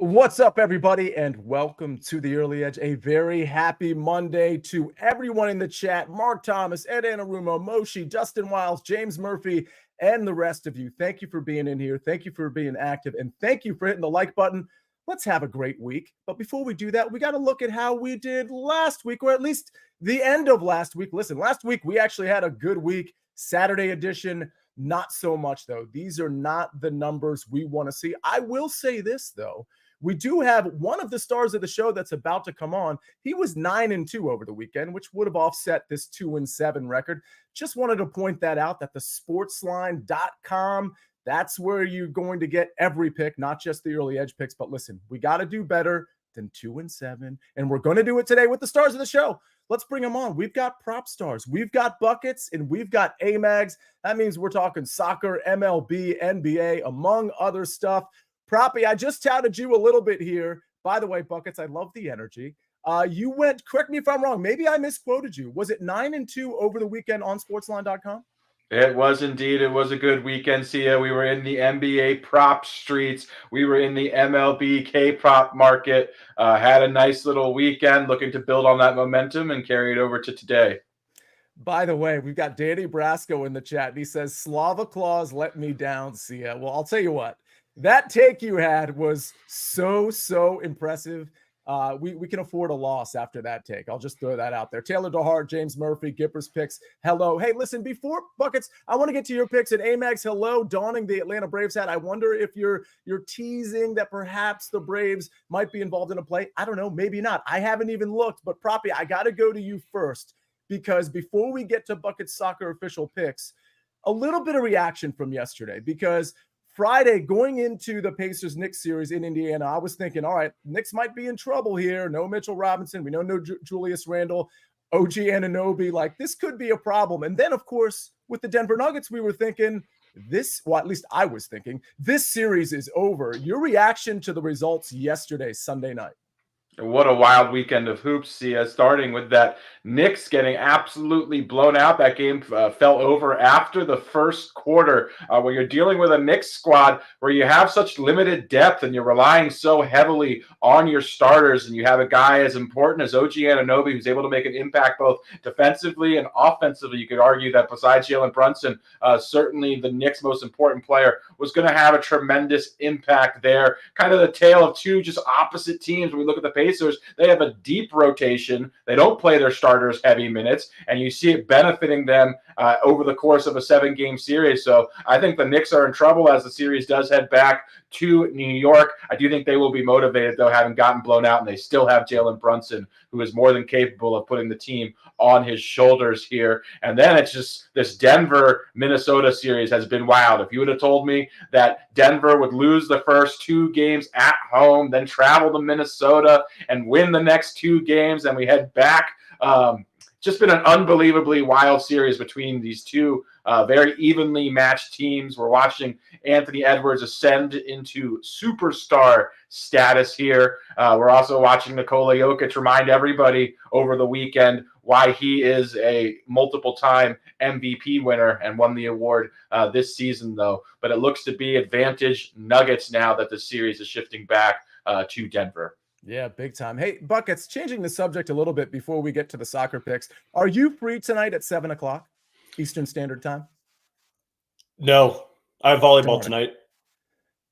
What's up, everybody, and welcome to the Early Edge. A very happy Monday to everyone in the chat. Mark Thomas, Ed Anarumo, Moshi, Dustin Wiles, James Murphy, and the rest of you. Thank you for being in here. Thank you for being active, and thank you for hitting the like button. Let's have a great week. But before we do that, we got to look at how we did last week, or at least the end of last week. Listen, last week we actually had a good week. Saturday edition, not so much, though. These are not the numbers we want to see. I will say this, though. We do have one of the stars of the show that's about to come on. He was 9-2 over the weekend, which would have offset this 2-7 record. Just wanted to point that out, that the SportsLine.com, that's where you're going to get every pick, not just the early edge picks. But listen, we got to do better than 2-7, and we're going to do it today with the stars of the show. Let's bring them on. We've got Propstarz, we've got Buckets, and we've got Amags. That means we're talking soccer, MLB, NBA, among other stuff. Proppy, I just touted you a little bit here. By the way, Buckets, I love the energy. You went, correct me if I'm wrong, maybe I misquoted you. Was it 9-2 over the weekend on sportsline.com? It was indeed. It was a good weekend, Sia. We were in the NBA prop streets. We were in the MLB K-prop market. Had a nice little weekend, looking to build on that momentum and carry it over to today. By the way, we've got Danny Brasco in the chat. And he says, Slava Claus let me down, Sia. Well, I'll tell you what. That take you had was so impressive. We can afford a loss after that take. I'll just throw that out there. Taylor DeHart, James Murphy, Gipper's picks. Hello. Hey, listen, before Buckets, I want to get to your picks. And Amags, hello, donning the Atlanta Braves hat. I wonder if you're teasing that perhaps the Braves might be involved in a play. I don't know. Maybe not. I haven't even looked. But Proppy, I got to go to you first, because before we get to Buckets Soccer official picks, a little bit of reaction from yesterday, because Friday, going into the Pacers-Knicks series in Indiana, I was thinking, all right, Knicks might be in trouble here. No Mitchell Robinson. We know no Julius Randle, OG Anunoby. Like, this could be a problem. And then, of course, with the Denver Nuggets, we were thinking at least I was thinking, this series is over. Your reaction to the results yesterday, Sunday night? What a wild weekend of hoops, Sia, starting with that Knicks getting absolutely blown out. That game fell over after the first quarter, where you're dealing with a Knicks squad where you have such limited depth and you're relying so heavily on your starters, and you have a guy as important as OG Anunoby who's able to make an impact both defensively and offensively. You could argue that besides Jalen Brunson, certainly the Knicks' most important player was going to have a tremendous impact there. Kind of the tale of two just opposite teams. When we look at the Pacers, they have a deep rotation. They don't play their starters heavy minutes, and you see it benefiting them over the course of a 7-game series. So I think the Knicks are in trouble as the series does head back to New York. I do think they will be motivated, though, having gotten blown out, and they still have Jalen Brunson, who is more than capable of putting the team on his shoulders here. And then it's just this Denver-Minnesota series has been wild. If you would have told me that Denver would lose the first 2 games at home, then travel to Minnesota and win the next 2 games, and we head back, just been an unbelievably wild series between these two very evenly matched teams. We're watching Anthony Edwards ascend into superstar status here. We're also watching Nikola Jokic remind everybody over the weekend why he is a multiple-time MVP winner and won the award this season, though. But it looks to be advantage Nuggets now that the series is shifting back to Denver. Yeah, big time. Hey, Buckets, changing the subject a little bit before we get to the soccer picks. Are you free tonight at 7 o'clock Eastern Standard Time? No, I have volleyball tonight.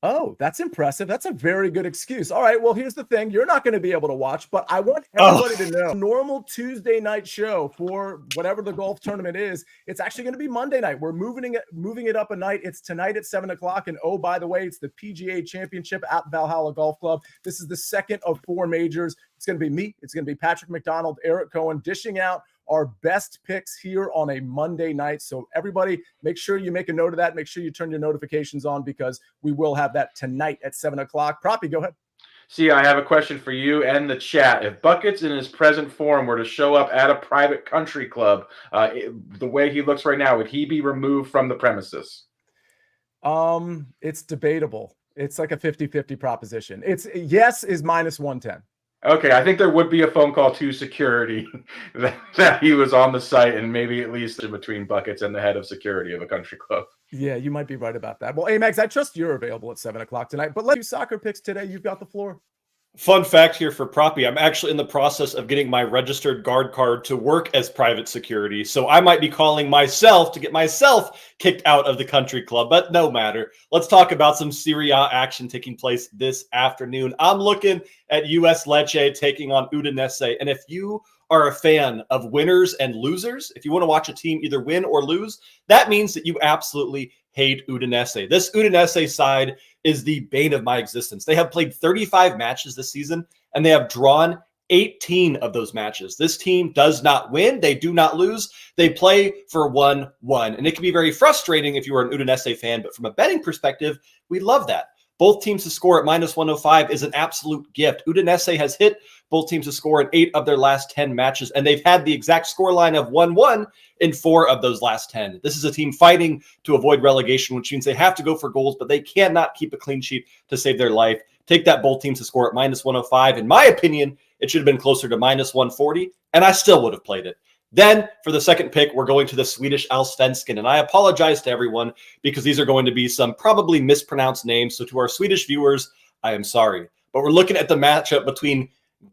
Oh, that's impressive. That's a very good excuse. All right, well, here's the thing. You're not going to be able to watch, but I want everybody to know, normal Tuesday night show for whatever the golf tournament is, it's actually going to be Monday night. We're moving it up a night. It's tonight at 7 o'clock. And oh, by the way, it's the PGA Championship at Valhalla Golf Club. This is the second of 4 majors. It's going to be me. It's going to be Patrick McDonald, Eric Cohen, dishing out our best picks here on a Monday night. So everybody, make sure you make a note of that. Make sure you turn your notifications on, because we will have that tonight at 7 o'clock. Proppy, go ahead. See, I have a question for you and the chat. If Buckets in his present form were to show up at a private country club, the way he looks right now, would he be removed from the premises? It's debatable. It's like a 50-50 proposition. It's yes is minus 110. Okay, I think there would be a phone call to security that he was on the site and maybe at least in between buckets and the head of security of a country club. Yeah, you might be right about that. Well, Amags, I trust you're available at 7 o'clock tonight, but let's do soccer picks today. You've got the floor. Fun fact here for Proppy, I'm actually in the process of getting my registered guard card to work as private security, so I might be calling myself to get myself kicked out of the country club, but no matter. Let's talk about some Serie A action taking place this afternoon. I'm looking at US Lecce taking on Udinese, and if you are a fan of winners and losers, if you want to watch a team either win or lose, that means that you absolutely hate Udinese. This Udinese side is the bane of my existence. They have played 35 matches this season, and they have drawn 18 of those matches. This team does not win. They do not lose. They play for 1-1. And it can be very frustrating if you are an Udinese fan, but from a betting perspective, we love that. Both teams to score at -105 is an absolute gift. Udinese has hit both teams to score in 8 of their last 10 matches, and they've had the exact scoreline of 1-1 in 4 of those last 10. This is a team fighting to avoid relegation, which means they have to go for goals, but they cannot keep a clean sheet to save their life. Take that both teams to score at -105. In my opinion, it should have been closer to -140, and I still would have played it. Then, for the second pick, we're going to the Swedish Allsvenskan, and I apologize to everyone because these are going to be some probably mispronounced names, so to our Swedish viewers, I am sorry. But we're looking at the matchup between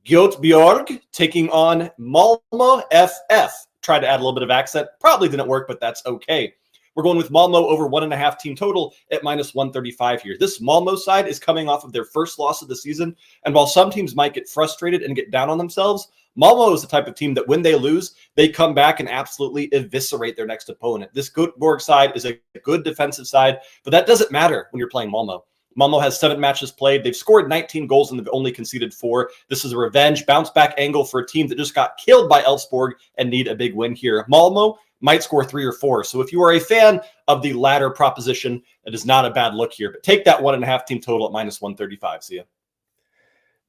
Göteborg taking on Malmö FF. Tried to add a little bit of accent. Probably didn't work, but that's okay. We're going with Malmö over 1.5 team total at -135 here. This Malmö side is coming off of their first loss of the season, and while some teams might get frustrated and get down on themselves, Malmö is the type of team that when they lose, they come back and absolutely eviscerate their next opponent. This Göteborg side is a good defensive side, but that doesn't matter when you're playing Malmö. Malmö has 7 matches played. They've scored 19 goals and they've only conceded 4. This is a revenge bounce-back angle for a team that just got killed by Elfsborg and need a big win here. Malmö might score 3 or 4. So if you are a fan of the latter proposition, it is not a bad look here. But take that 1.5 team total at -135, Sia.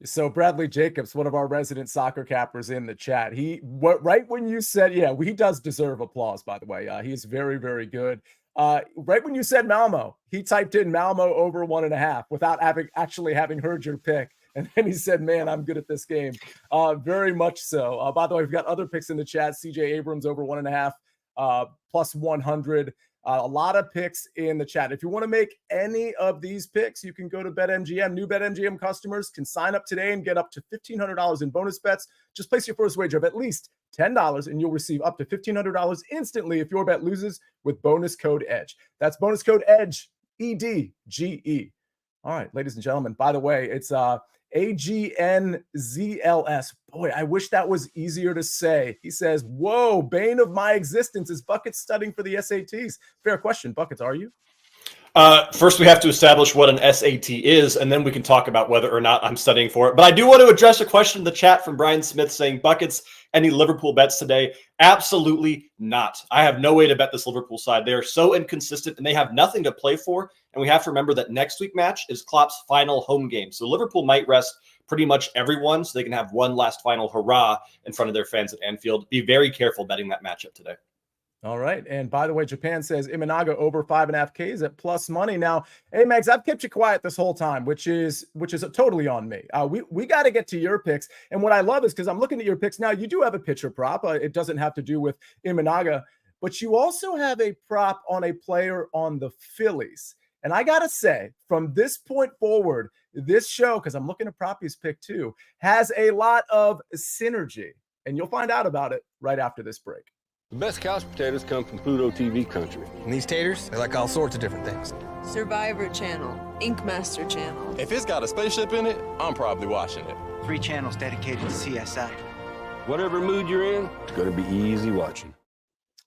So Bradley Jacobs, one of our resident soccer cappers in the chat, right when you said, yeah, he does deserve applause, by the way. He's very, very good. Right when you said Malmo, he typed in Malmo over 1.5 without actually having heard your pick. And then he said, man, I'm good at this game. Very much so. By the way, we've got other picks in the chat. CJ Abrams over 1.5, plus 100. A lot of picks in the chat. If you want to make any of these picks, you can go to BetMGM. New BetMGM customers can sign up today and get up to $1,500 in bonus bets. Just place your first wager of at least $10 and you'll receive up to $1,500 instantly if your bet loses with bonus code EDGE. That's bonus code EDGE, EDGE. All right, ladies and gentlemen, by the way, it's AGNZLS. Boy, I wish that was easier to say. He says, whoa, bane of my existence is Buckets studying for the SATs. Fair question. Buckets, are you? First, we have to establish what an SAT is, and then we can talk about whether or not I'm studying for it. But I do want to address a question in the chat from Brian Smith saying, Buckets, any Liverpool bets today? Absolutely not. I have no way to bet this Liverpool side. They are so inconsistent, and they have nothing to play for. And we have to remember that next week match is Klopp's final home game. So Liverpool might rest pretty much everyone so they can have one last final hurrah in front of their fans at Anfield. Be very careful betting that matchup today. All right. And by the way, Japan says Imanaga over 5.5 Ks at plus money. Now, hey, Mags, I've kept you quiet this whole time, which is totally on me. We got to get to your picks. And what I love is because I'm looking at your picks now, you do have a pitcher prop. It doesn't have to do with Imanaga, but you also have a prop on a player on the Phillies. And I got to say, from this point forward, this show, because I'm looking at Proppy's pick too, has a lot of synergy. And you'll find out about it right after this break. The best couch potatoes come from Pluto TV country. And these taters, they like all sorts of different things. Survivor Channel, Ink Master Channel. If it's got a spaceship in it, I'm probably watching it. 3 channels dedicated to CSI. Whatever mood you're in, it's going to be easy watching.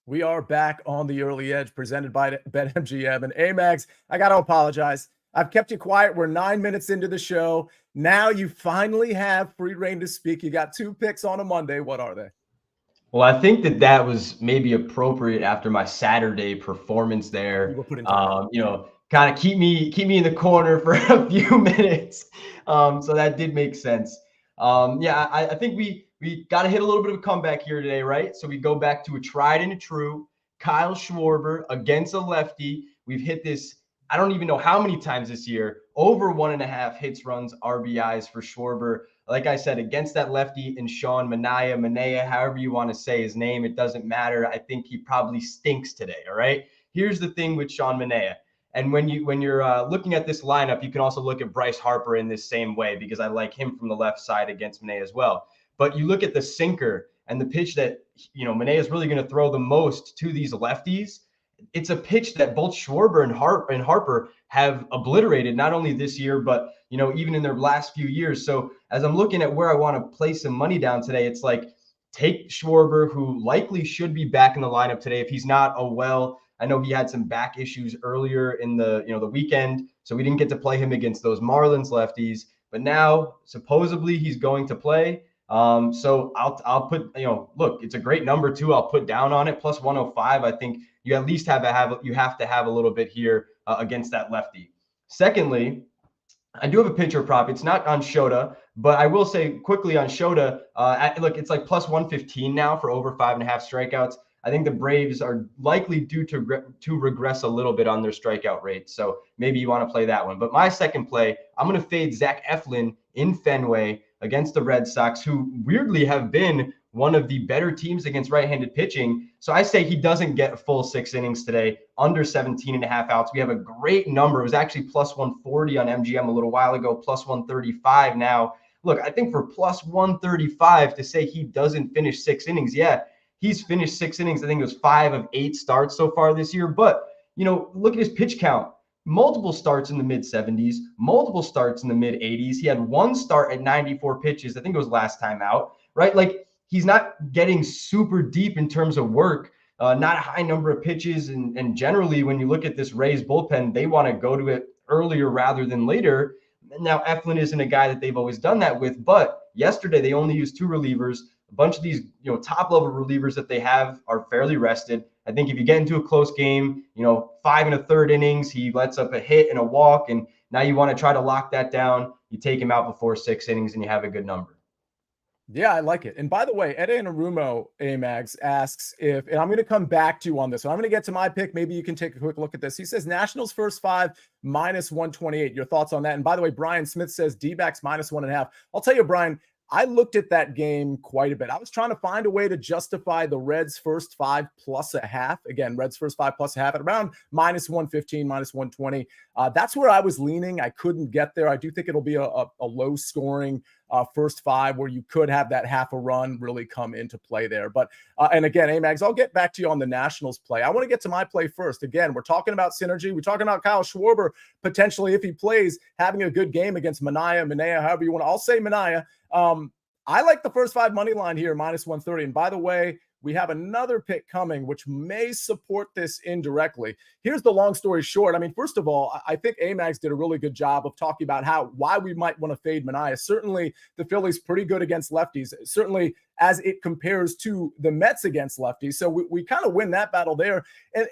We are back on the Early Edge presented by BetMGM. And Amags, I got to apologize. I've kept you quiet. We're 9 minutes into the show. Now you finally have free reign to speak. You got 2 picks on a Monday. What are they? Well, I think that was maybe appropriate after my Saturday performance there. Kind of keep me in the corner for a few minutes. So that did make sense. I think we got to hit a little bit of a comeback here today, right? So we go back to a tried and a true Kyle Schwarber against a lefty. We've hit this I don't even know how many times this year, over 1.5 hits, runs, RBIs for Schwarber. Like I said, against that lefty in Sean Manaea, however you want to say his name, it doesn't matter. I think he probably stinks today. All right. Here's the thing with Sean Manaea. And when you're looking at this lineup, you can also look at Bryce Harper in this same way, because I like him from the left side against Manaea as well. But you look at the sinker and the pitch that, Manaea is really going to throw the most to these lefties. It's a pitch that both Schwarber and Harper have obliterated, not only this year, but, even in their last few years. So as I'm looking at where I want to place some money down today, it's like, take Schwarber, who likely should be back in the lineup today. If he's not, oh well. I know he had some back issues earlier in the weekend, so we didn't get to play him against those Marlins lefties. But now supposedly he's going to play. So I'll put, look, it's a great number too. I'll put down on it plus 105. I think you at least have to have a little bit here against that lefty. Secondly, I do have a pitcher prop. It's not on Shota, but I will say quickly on Shota, look, it's like plus 115 now for over 5.5 strikeouts. I think the Braves are likely due to regress a little bit on their strikeout rate. So maybe you want to play that one. But my second play, I'm going to fade Zach Eflin in Fenway against the Red Sox, who weirdly have been one of the better teams against right-handed pitching. So I say he doesn't get a full 6 innings today, under 17.5 outs. We have a great number. It was actually plus 140 on MGM a little while ago, plus 135 now. Look, I think for plus 135 to say he doesn't finish 6 innings, yeah, he's finished 6 innings. I think it was 5 of 8 starts so far this year. But, look at his pitch count. Multiple starts in the mid-70s, multiple starts in the mid-80s. He had one start at 94 pitches. I think it was last time out, right? Like, he's not getting super deep in terms of work, not a high number of pitches. And generally, when you look at this Rays bullpen, they want to go to it earlier rather than later. Now, Eflin isn't a guy that they've always done that with, but yesterday they only used 2 relievers. A bunch of these, top-level relievers that they have are fairly rested. I think if you get into a close game, 5 1/3 innings, he lets up a hit and a walk, and now you want to try to lock that down. You take him out before 6 innings, and you have a good number. Yeah, I like it. And by the way, Ed Anarumo Amags asks and I'm going to come back to you on this one. I'm going to get to my pick. Maybe you can take a quick look at this. He says Nationals first 5 minus 128. Your thoughts on that? And by the way, Brian Smith says D-backs minus 1.5. I'll tell you, Brian, I looked at that game quite a bit. I was trying to find a way to justify the Reds first 5 plus a half. Again, Reds first 5 plus a half at around minus 115, minus 120. That's where I was leaning. I couldn't get there. I do think it'll be a low scoring first 5 where you could have that half a run really come into play there. But, and again, Amags, I'll get back to you on the Nationals play. I want to get to my play first. Again, we're talking about synergy. We're talking about Kyle Schwarber potentially, if he plays, having a good game against Manaea, however you want to. I'll say Manaea. I like the first 5 money line here, minus 130. And by the way, we have another pick coming, which may support this indirectly. Here's the long story short. I mean, first of all, I think Amags did a really good job of talking about why we might want to fade Manaea. Certainly, the Phillies pretty good against lefties, certainly as it compares to the Mets against lefties. So we kind of win that battle there.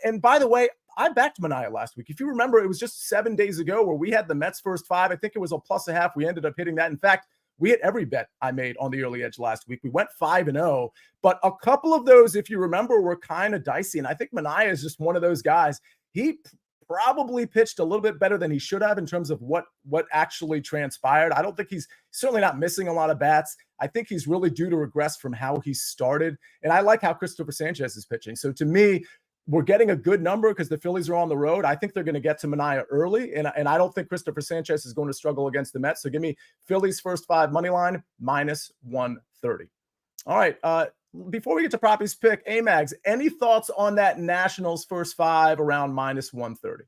And by the way, I backed Manaea last week. If you remember, it was just 7 days ago where we had the Mets first 5. I think it was a plus a half. We ended up hitting that. In fact, we hit every bet I made on the early edge last week. We went 5-0, but a couple of those, if you remember, were kind of dicey. And I think Manaea is just one of those guys. He probably pitched a little bit better than he should have in terms of what actually transpired. I don't think he's certainly not missing a lot of bats. I think he's really due to regress from how he started. And I like how Christopher Sanchez is pitching. So to me, we're getting a good number because the Phillies are on the road. I think they're going to get to Manaea early, and I don't think Christopher Sanchez is going to struggle against the Mets. So give me Phillies first 5 money line, minus 130. All right. Before we get to Proppy's pick, Amags, any thoughts on that Nationals first 5 around minus 130?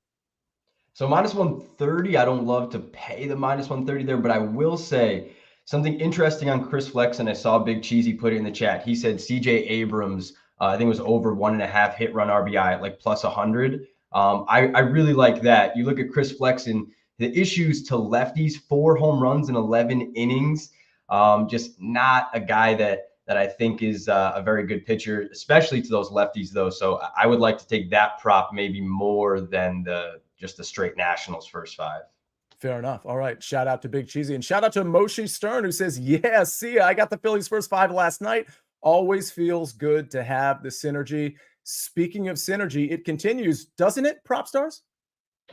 So minus 130, I don't love to pay the minus 130 there, but I will say something interesting on Chris Flex, and I saw Big Cheesy put it in the chat. He said CJ Abrams, I think it was over 1.5 hit run RBI at like plus 100. I really like that. You look at Chris Flex and the issues to lefties, 4 home runs in 11 innings. Just not a guy that I think is a very good pitcher, especially to those lefties though. So I would like to take that prop maybe more than just the straight Nationals first 5. Fair enough. All right. Shout out to Big Cheesy and shout out to Moshe Stern who says, yeah, Sia, I got the Phillies first 5 last night. Always feels good to have the synergy. Speaking of synergy, it continues, doesn't it, Propstarz?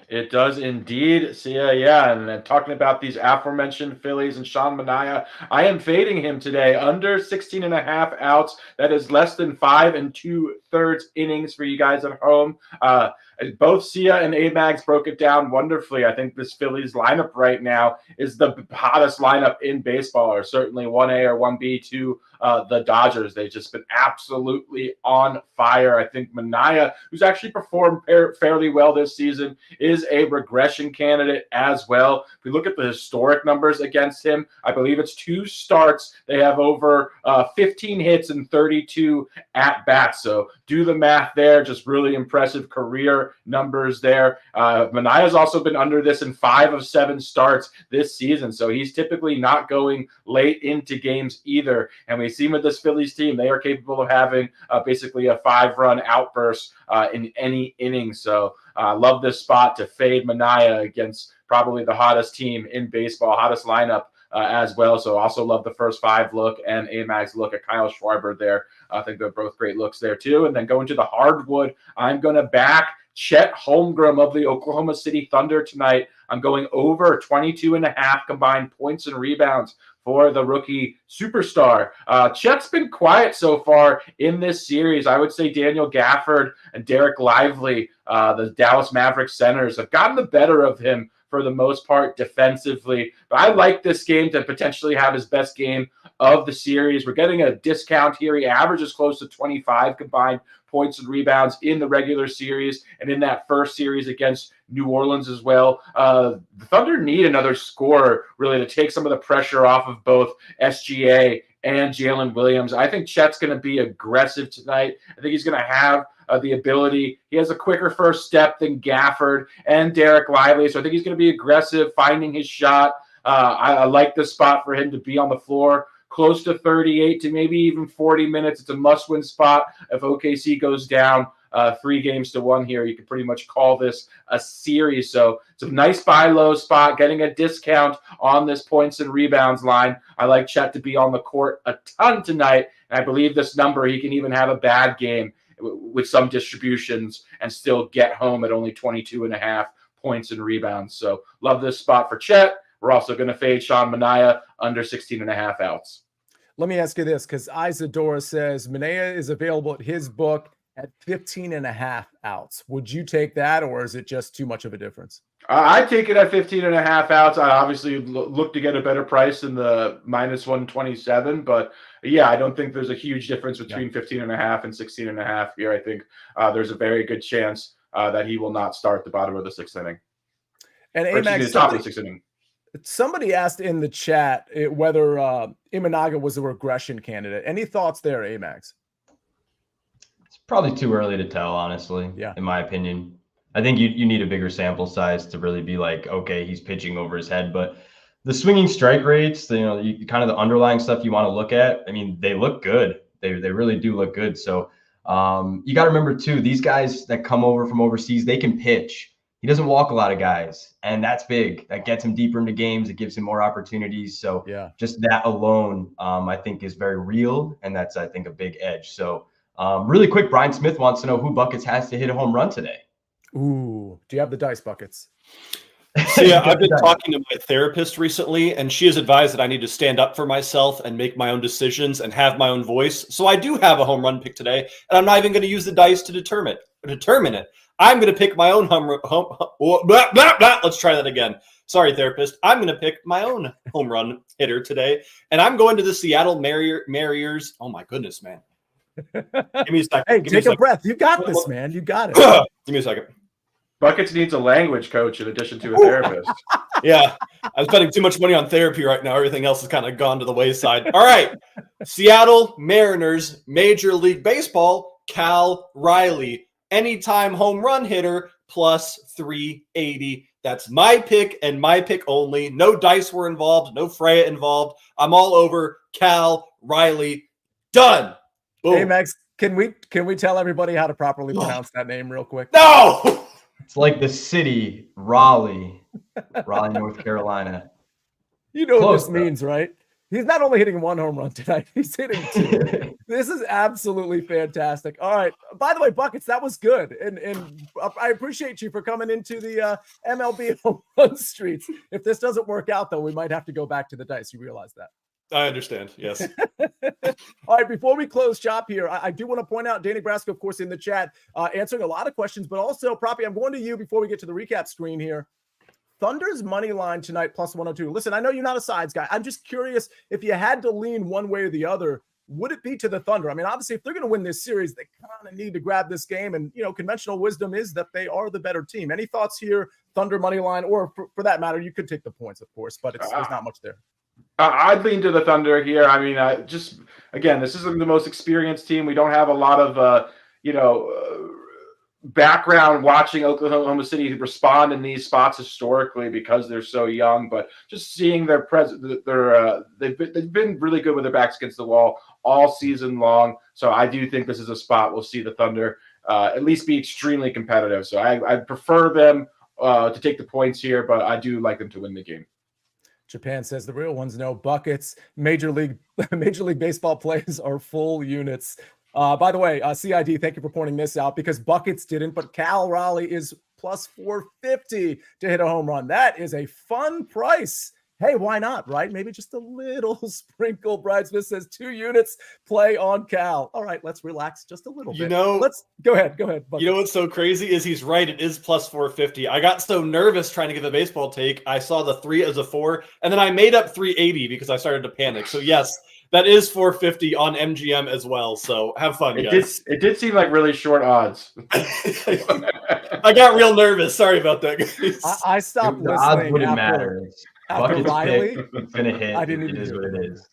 It does indeed, Sia. Yeah, and then talking about these aforementioned Phillies and Sean Manaea, I am fading him today under 16 and a half outs. That is less than 5 2/3 innings for you guys at home. Both Sia and Amags broke it down wonderfully. I think this Phillies lineup right now is the hottest lineup in baseball, or certainly 1A or 1B to the Dodgers. They've just been absolutely on fire. I think Manaea, who's actually performed fairly well this season, is a regression candidate as well. If we look at the historic numbers against him, I believe it's 2 starts. They have over 15 hits and 32 at-bats. So do the math there. Just really impressive career numbers there. Manaea's also been under this in 5 of 7 starts this season. So he's typically not going late into games either. And we see with this Phillies team, they are capable of having basically a 5-run outburst in any inning. So love this spot to fade Manaea against probably the hottest team in baseball, hottest lineup as well. So also love the first 5 look and Amags look at Kyle Schwarber there. I think they're both great looks there too. And then going to the hardwood, I'm going to back Chet Holmgren of the Oklahoma City Thunder tonight. I'm going over 22.5 combined points and rebounds for the rookie superstar. Chet's been quiet so far in this series. I would say Daniel Gafford and Derek Lively, the Dallas Mavericks centers, have gotten the better of him for the most part defensively. But I like this game to potentially have his best game of the series. We're getting a discount here. He averages close to 25 combined points and rebounds in the regular series and in that first series against New Orleans as well. The Thunder need another scorer really to take some of the pressure off of both SGA and Jalen Williams. I think Chet's going to be aggressive tonight. I think he's going to have the ability. He has a quicker first step than Gafford and Derek Lively, so I think he's going to be aggressive, finding his shot. I like this spot for him to be on the floor close to 38 to maybe even 40 minutes. It's a must-win spot. If OKC goes down 3-1 here, you can pretty much call this a series. So it's a nice buy low spot, getting a discount on this points and rebounds line. I like Chet to be on the court a ton tonight, and I believe this number, he can even have a bad game with some distributions and still get home at only 22.5 points and rebounds. So love this spot for Chet. We're also going to fade Sean Manaea under 16.5 outs. Let me ask you this, because Isadora says Manaea is available at his book at 15.5 outs. Would you take that, or is it just too much of a difference? I take it at 15.5 outs. I obviously look to get a better price than the -127, but yeah, I don't think there's a huge difference between 15.5 and 16.5 here. I think there's a very good chance that he will not start the bottom of the 6th inning. And the top of the 6th inning. Somebody asked in the chat whether Imanaga was a regression candidate. Any thoughts there, Amags? It's probably too early to tell, honestly, in my opinion. I think you need a bigger sample size to really be like, okay, he's pitching over his head. But the swinging strike rates, kind of the underlying stuff you want to look at, I mean, they look good. They really do look good. So you got to remember, too, these guys that come over from overseas, they can pitch. He doesn't walk a lot of guys, and that's big. That gets him deeper into games. It gives him more opportunities. So just that alone, I think, is very real, and that's, I think, a big edge. So really quick, Brian Smith wants to know who Buckets has to hit a home run today. Ooh, do you have the dice buckets? So yeah, I've been talking to my therapist recently, and she has advised that I need to stand up for myself and make my own decisions and have my own voice. So I do have a home run pick today, and I'm not even going to use the dice to determine it. I'm going to pick my own let's try that again. Sorry, therapist. I'm going to pick my own home run hitter today, and I'm going to the Seattle Mariners. Oh my goodness, man. Give me a second. Hey, take a breath. You got this, man. You got it. Give me a second. Buckets needs a language coach in addition to a therapist. Yeah, I'm spending too much money on therapy right now. Everything else has kind of gone to the wayside. All right, Seattle Mariners, Major League Baseball, Cal Riley, anytime home run hitter, plus 380. That's my pick and my pick only. No dice were involved, no Freya involved. I'm all over Cal Riley. Done. Boom. Hey, Max, can we tell everybody how to properly pronounce that name real quick? No! It's like the city, Raleigh, North Carolina. You know what this means, right? He's not only hitting 1 home run tonight, he's hitting 2. This is absolutely fantastic. All right. By the way, Buckets, that was good. And I appreciate you for coming into the MLB home run streets. If this doesn't work out, though, we might have to go back to the dice. You realize that? I understand. Yes. All right. Before we close shop here, I do want to point out Danny Brasco, of course, in the chat, answering a lot of questions, but also, Proppy, I'm going to you before we get to the recap screen here. Thunder's money line tonight, plus 102. Listen, I know you're not a sides guy. I'm just curious, if you had to lean one way or the other, would it be to the Thunder? I mean, obviously, if they're going to win this series, they kind of need to grab this game. And, conventional wisdom is that they are the better team. Any thoughts here, Thunder money line, or for that matter, you could take the points, of course, but there's not much there. I'd lean to the Thunder here. I mean, again, this isn't the most experienced team. We don't have a lot of, background watching Oklahoma City respond in these spots historically because they're so young, but just seeing their they've been really good with their backs against the wall all season long. So I do think this is a spot we'll see the Thunder at least be extremely competitive. So I prefer them to take the points here, but I do like them to win the game. Japan says the real ones know Buckets. Major League Baseball plays are full units. By the way, CID, thank you for pointing this out because Buckets didn't, but Cal Raleigh is plus 450 to hit a home run. That is a fun price. Hey, why not, right? Maybe just a little sprinkle. Brad Smith says 2 units play on Cal. All right, let's relax just a little bit. Let's go ahead. Buckets. You know what's so crazy is he's right. It is plus 450. I got so nervous trying to give a baseball take. I saw the 3 as a 4, and then I made up 380 because I started to panic. So yes, that is 450 on MGM as well. So have fun, guys. It did seem like really short odds. I got real nervous. Sorry about that, guys. I stopped listening. The odds wouldn't matter. After Riley, it's gonna hit. I didn't even it is what it is.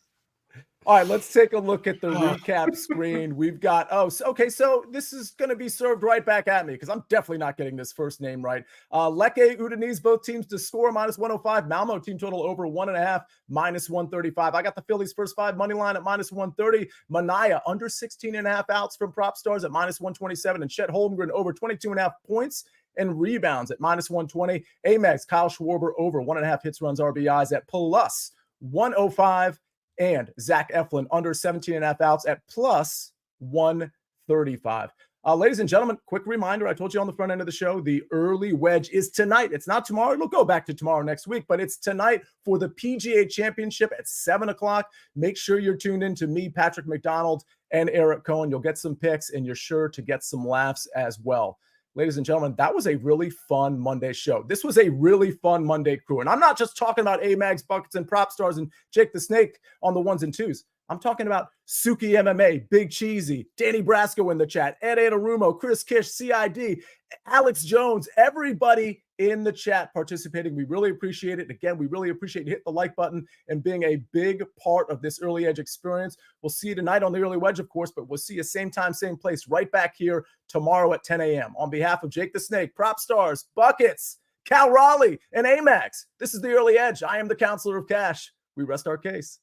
All right, let's take a look at the recap screen. We've got, so this is going to be served right back at me because I'm definitely not getting this first name right. Leke, Udinese, both teams to score minus 105. Malmo team total over 1.5, minus 135. I got the Phillies first 5 money line at minus 130. Manaya under 16.5 outs from Propstarz at minus 127. And Chet Holmgren over 22.5 points and rebounds at minus 120. Amags, Kyle Schwarber over 1.5 hits, runs, RBIs at plus 105. And Zach Eflin under 17.5 outs at plus 135. Ladies and gentlemen, quick reminder. I told you on the front end of the show, the early wedge is tonight. It's not tomorrow. It'll go back to tomorrow next week, but it's tonight for the PGA Championship at 7 o'clock. Make sure you're tuned in to me, Patrick McDonald, and Eric Cohen. You'll get some picks, and you're sure to get some laughs as well. Ladies and gentlemen, that was a really fun Monday show. This was a really fun Monday crew. And I'm not just talking about Amags, Buckets, and Propstars and Jake the Snake on the 1s and 2s. I'm talking about Suki MMA, Big Cheesy, Danny Brasco in the chat, Ed Anarumo, Chris Kish, CID, Alex Jones, everybody in the chat participating. We really appreciate it. Again, we really appreciate you hitting the like button and being a big part of this early edge experience. We'll see you tonight on the early wedge, of course, but we'll see you same time, same place, right back here tomorrow at 10 a.m. On behalf of Jake the Snake, Propstars, Buckets, Cal Raleigh, and Amags, this is the early edge. I am the counselor of cash. We rest our case.